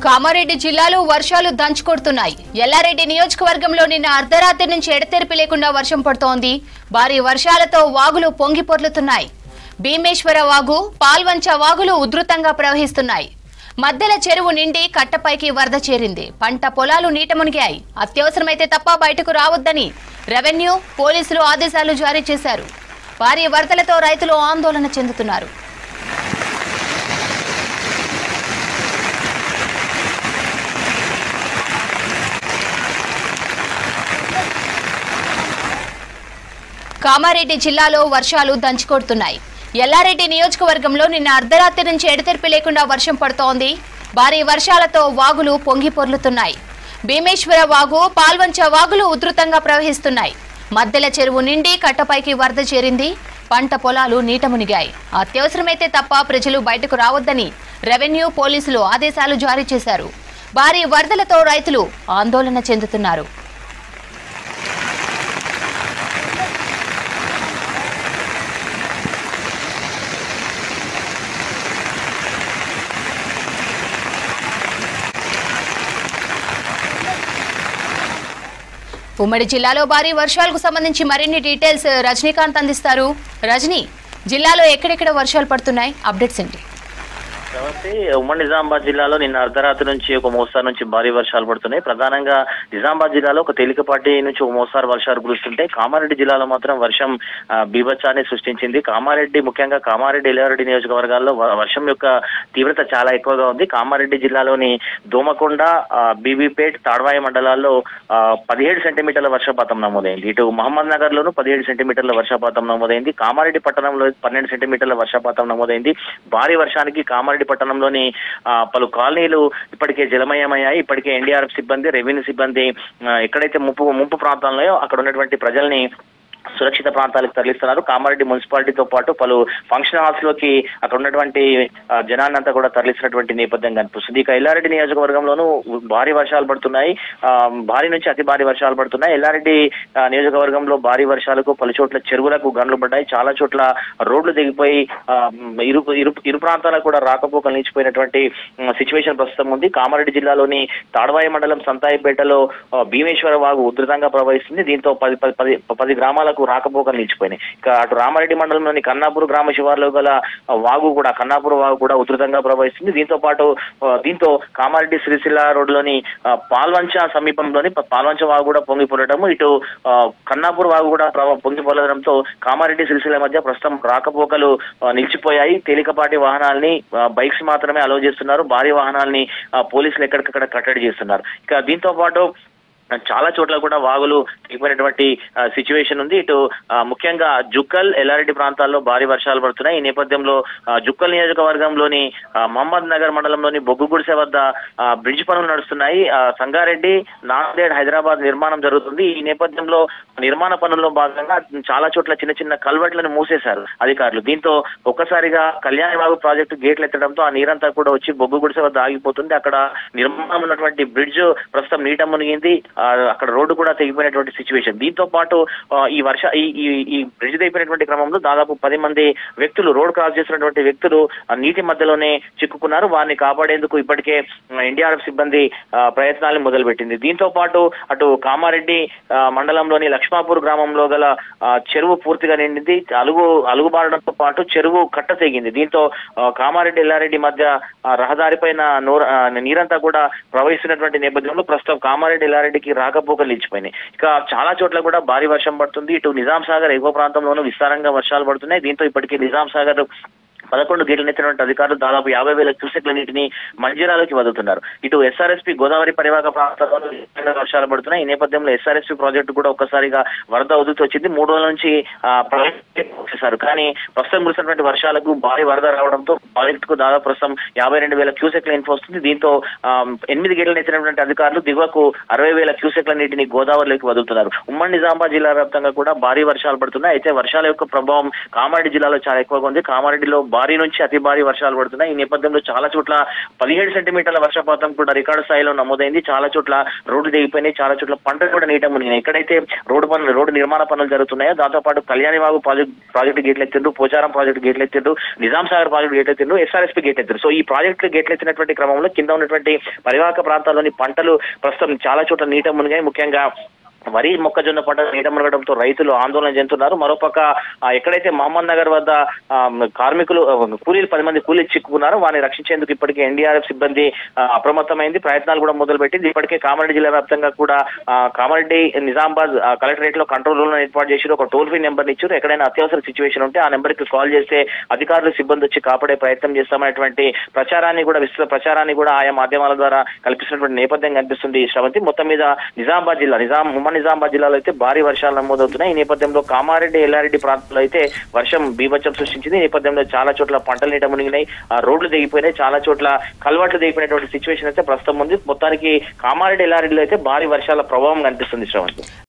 కామారెడ్డి జిల్లాలో వర్షాలు దంచుకొడుతున్నాయి. ఎల్లారెడ్డి నియోజకవర్గంలో నిన్న అర్ధరాత్రి నుంచి ఎడతెరిపి లేకుండా వర్షం పడుతోంది. భారీ వర్షాలతో వాగులు పొంగి పొర్లుతున్నాయి. భీమేశ్వర వాగు, పాల్వంచ వాగులు ఉధృతంగా ప్రవహిస్తున్నాయి. మద్దెల చెరువు నిండి కట్టపైకి వరద చేరింది. పంట పొలాలు నీట మునిగాయి. అత్యవసరమైతే తప్ప బయటకు రావద్దని రెవెన్యూ, పోలీసులు ఆదేశాలు జారీ చేశారు. భారీ వరదలతో రైతులు ఆందోళన చెందుతున్నారు. కామారెడ్డి జిల్లాలో వర్షాలు దంచుకొడుతున్నాయి. ఎల్లారెడ్డి నియోజకవర్గంలో నిన్న అర్ధరాత్రి నుంచి ఎడతెరిపి లేకుండా వర్షం పడుతోంది. భారీ వర్షాలతో వాగులు పొంగి పొర్లుతున్నాయి. భీమేశ్వర వాగు, పాల్వంచ వాగులు ఉధృతంగా ప్రవహిస్తున్నాయి. మద్దెల చెరువు నిండి కట్టపైకి వరద చేరింది. పంట పొలాలు నీట మునిగాయి. అత్యవసరమైతే తప్ప ప్రజలు బయటకు రావద్దని రెవెన్యూ, పోలీసులు ఆదేశాలు జారీ చేశారు. భారీ వరదలతో రైతులు ఆందోళన చెందుతున్నారు. ఉమ్మడి జిల్లాలో భారీ వర్షాలకు సంబంధించి మరిన్ని డీటెయిల్స్ రజనీకాంత్ అందిస్తారు. రజనీ, జిల్లాలో ఎక్కడెక్కడ వర్షాలు పడుతున్నాయి, అప్డేట్స్ ఏంటి? ఉమ్మడి నిజామాబాద్ జిల్లాలో నిన్న అర్ధరాత్రి నుంచి ఒక మోస్తారు నుంచి భారీ వర్షాలు పడుతున్నాయి. ప్రధానంగా నిజామాబాద్ జిల్లాలో ఒక తేలికపాటి నుంచి ఒక మోస్తారు వర్షాలు కురుస్తుంటే, కామారెడ్డి జిల్లాలో మాత్రం వర్షం బీభత్సాన్ని సృష్టించింది. ముఖ్యంగా కామారెడ్డి, ఎల్లారెడ్డి నియోజకవర్గాల్లో వర్షం యొక్క తీవ్రత చాలా ఎక్కువగా ఉంది. కామారెడ్డి జిల్లాలోని దోమకొండ, బీబీపేట్, తాడ్వాయి మండలాల్లో 17 సెంటీమీటర్ల వర్షపాతం నమోదైంది. ఇటు మహమ్మద్ నగర్ లోను 17 సెంటీమీటర్ల వర్షపాతం నమోదైంది. కామారెడ్డి పట్టణంలో 12 సెంటీమీటర్ల వర్షపాతం నమోదైంది. భారీ వర్షానికి కామారెడ్డి పట్టణంలోని పలు కాలనీలు ఇప్పటికే జలమయమయ్యాయి. ఇప్పటికే ఎన్డీఆర్ఎఫ్ సిబ్బంది, రెవెన్యూ సిబ్బంది ఎక్కడైతే ముంపు ప్రాంతాల్లో అక్కడ ఉన్నటువంటి ప్రజల్ని సురక్షిత ప్రాంతాలకు తరలిస్తున్నారు. కామారెడ్డి మున్సిపాలిటీతో పాటు పలు ఫంక్షన్ హాల్స్ లోకి అక్కడ ఉన్నటువంటి జనాన్ని అంతా కూడా తరలిస్తున్నటువంటి నేపథ్యం కనిపిస్తుంది. ఇక ఎల్లారెడ్డి నియోజకవర్గంలోనూ భారీ వర్షాలు పడుతున్నాయి. భారీ నుంచి అతి భారీ వర్షాలు పడుతున్నాయి. ఎల్లారెడ్డి నియోజకవర్గంలో భారీ వర్షాలకు పలు చోట్ల చెరువులకు గండ్లు పడ్డాయి. చాలా చోట్ల రోడ్లు దిగిపోయి ఇరు ప్రాంతాలకు కూడా రాకపోకలు నిలిచిపోయినటువంటి సిచ్యువేషన్ ప్రస్తుతం ఉంది. కామారెడ్డి జిల్లాలోని తాడ్వాయి మండలం సంతాయిపేటలో భీమేశ్వర వాగు ఉధృతంగా ప్రవహిస్తుంది. దీంతో 10 గ్రామాల రాకపోకలు నిలిచిపోయినాయి. ఇక అటు రామారెడ్డి మండలంలోని కన్నాపూర్ గ్రామ శివార్లో గల కన్నాపూర్ వాగు కూడా ఉధృతంగా ప్రవహిస్తుంది. దీంతో కామారెడ్డి సిరిసిల్ల రోడ్లోని పాల్వంచ సమీపంలోని పాల్వంచ వాగు కూడా పొంగి పొరడము, ఇటు కన్నాపూర్ వాగు కూడా పొంగి పొరడంతో కామారెడ్డి సిరిసిల్ల మధ్య ప్రస్తుతం రాకపోకలు నిలిచిపోయాయి. తేలికపాటి వాహనాల్ని, బైక్స్ మాత్రమే అలౌ చేస్తున్నారు. భారీ వాహనాల్ని పోలీసులు ఎక్కడికక్కడ కట్టడి చేస్తున్నారు. ఇక దీంతో పాటు చాలా చోట్ల కూడా వాగులు తెగిపోయినటువంటి సిచ్యువేషన్ ఉంది. ఇటు ముఖ్యంగా జుక్కల్, ఎల్లారెడ్డి ప్రాంతాల్లో భారీ వర్షాలు పడుతున్నాయి. ఈ నేపథ్యంలో జుక్కల్ నియోజకవర్గంలోని మహమ్మద్ నగర్ మండలంలోని బొగ్గు గుడిసె వద్ద బ్రిడ్జ్ పనులు నడుస్తున్నాయి. సంగారెడ్డి, నాందేడ్, హైదరాబాద్ నిర్మాణం జరుగుతుంది. ఈ నేపథ్యంలో నిర్మాణ పనుల్లో భాగంగా చాలా చోట్ల చిన్న చిన్న కల్వర్ట్లను మూసేశారు అధికారులు. దీంతో ఒక్కసారిగా కళ్యాణి వాగు ప్రాజెక్టు గేట్లు ఎత్తడంతో ఆ నీరంతా కూడా వచ్చి బొగ్గు గుడిసె వద్ద ఆగిపోతుంది. అక్కడ నిర్మాణం ఉన్నటువంటి బ్రిడ్జ్ ప్రస్తుతం నీట మునిగింది. అక్కడ రోడ్డు కూడా తెగిపోయినటువంటి సిచ్యువేషన్. దీంతో పాటు ఈ బ్రిడ్జ్ తెగిపోయినటువంటి క్రమంలో దాదాపు 10 మంది వ్యక్తులు, రోడ్ క్రాస్ చేసినటువంటి వ్యక్తులు నీటి మధ్యలోనే చిక్కుకున్నారు. వారిని కాపాడేందుకు ఇప్పటికే ఎన్డీఆర్ఎఫ్ సిబ్బంది ప్రయత్నాలను మొదలుపెట్టింది. దీంతో పాటు అటు కామారెడ్డి మండలంలోని లక్ష్మాపూర్ గ్రామంలో గల చెరువు పూర్తిగా నిండింది. అలుగుబారడంతో పాటు చెరువు కట్ట తెగింది. దీంతో కామారెడ్డి, ఎల్లారెడ్డి మధ్య రహదారిపైన నీరంతా కూడా ప్రవహిస్తున్నటువంటి నేపథ్యంలో ప్రస్తుతం కామారెడ్డి, ఎల్లారెడ్డికి రాకపోకలు నిలిచిపోయినాయి. ఇక చాలా చోట్ల కూడా భారీ వర్షం పడుతుంది. ఇటు నిజాం సాగర్ ఎగువ ప్రాంతంలోనూ విస్తారంగా వర్షాలు పడుతున్నాయి. దీంతో ఇప్పటికీ నిజాం సాగర్ 11 గేట్లు ఎత్తినటువంటి అధికారులు దాదాపు 50,000 క్యూసెక్ల నీటిని మంజీరాలోకి వదులుతున్నారు. ఇటు ఎస్ఆర్ఎస్పీ గోదావరి పరివాహక ప్రాంతాల్లో వర్షాలు పడుతున్నాయి. ఈ నేపథ్యంలో ఎస్ఆర్ఎస్పీ ప్రాజెక్టు కూడా ఒక్కసారిగా వరద ఉధృతి వచ్చింది. 3 రోజుల నుంచి చేశారు. కానీ ప్రస్తుతం కురిసినటువంటి వర్షాలకు భారీ వరద రావడంతో ప్రాజెక్టుకు దాదాపు ప్రస్తుతం 52,000 క్యూసెక్ల ఇన్ఫో వస్తుంది. దీంతో 8 గేట్లు ఎత్తినటువంటి అధికారులు దిగువకు 60,000 క్యూసెక్ల నీటిని గోదావరిలోకి వదులుతున్నారు. ఉమ్మడి నిజామాబాద్ జిల్లా వ్యాప్తంగా కూడా భారీ వర్షాలు పడుతున్నాయి. అయితే వర్షాల యొక్క ప్రభావం కామారెడ్డి జిల్లాలో చాలా ఎక్కువగా ఉంది. కామారెడ్డిలో భారీ నుంచి అతి భారీ వర్షాలు పడుతున్నాయి. ఈ నేపథ్యంలో చాలా చోట్ల 17 సెంటీమీటర్ల వర్షపాతం కూడా రికార్డు స్థాయిలో నమోదైంది. చాలా చోట్ల రోడ్లు దిగిపోయినాయి, చాలా చోట్ల పంటలు కూడా నీట మునిగినాయి. ఎక్కడైతే రోడ్డు నిర్మాణ పనులు జరుగుతున్నాయో దాంతోపాటు కళ్యాణివాగు ప్రాజెక్టు గేట్లు ఎత్తిండ్రు, పోచారం ప్రాజెక్టు గేట్లు ఎత్తిండ్రు, నిజాం సాగర్ ప్రాజెక్టు గేట్లు ఎత్తిండ్రు, ఎస్ఆర్ఎస్పీ గేట్ ఎత్తిండ్రు. సో ఈ ప్రాజెక్టులు గేట్లు ఎత్తినటువంటి క్రమంలో కింద ఉన్నటువంటి పరివాహక ప్రాంతాల్లోని పంటలు ప్రస్తుతం చాలా చోట్ల నీట మునిగాయి. ముఖ్యంగా వరి మొక్కజొన్న పంట నీట మునగడంతో రైతులు ఆందోళన చెందుతున్నారు. మరోపక్క ఎక్కడైతే మహమ్మద్ నగర్ వద్ద కార్మికులు కూలీలు 10 మంది కూలీలు చిక్కుకున్నారు, వారిని రక్షించేందుకు ఇప్పటికే ఎన్డీఆర్ఎఫ్ సిబ్బంది అప్రమత్తమైంది, ప్రయత్నాలు కూడా మొదలుపెట్టింది. ఇప్పటికే కామారెడ్డి జిల్లా వ్యాప్తంగా కూడా కామారెడ్డి నిజామాబాద్ కలెక్టరేట్ లో కంట్రోల్ రూమ్ ఏర్పాటు చేసి ఒక టోల్ ఫ్రీ నెంబర్ ఇచ్చారు. ఎక్కడైనా అత్యవసర సిచ్యువేషన్ ఉంటే ఆ నెంబర్ కి కాల్ చేస్తే అధికారులు సిబ్బంది వచ్చి కాపాడే ప్రయత్నం చేస్తామనేటువంటి విస్తృత ప్రచారాన్ని కూడా ఆయా మాధ్యమాల ద్వారా కల్పిస్తున్నటువంటి నేపథ్యం కనిపిస్తుంది. శ్రవంతి, మొత్తం మీద నిజామాబాద్ జిల్లాలో అయితే భారీ వర్షాలు నమోదవుతున్నాయి. ఈ నేపథ్యంలో కామారెడ్డి, ఎల్లారెడ్డి ప్రాంతాల్లో అయితే వర్షం బీభత్సం సృష్టించింది. ఈ నేపథ్యంలో చాలా చోట్ల పంటలు నీట మునిగినాయి, రోడ్లు దిగిపోయినాయి, చాలా చోట్ల కల్వర్ట్లు దిగిపోయినటువంటి సిచ్యువేషన్ అయితే ప్రస్తుతం ఉంది. మొత్తానికి కామారెడ్డి, ఎల్లారెడ్డిలో అయితే భారీ వర్షాల ప్రభావం కనిపిస్తుంది. శ్రవంతి.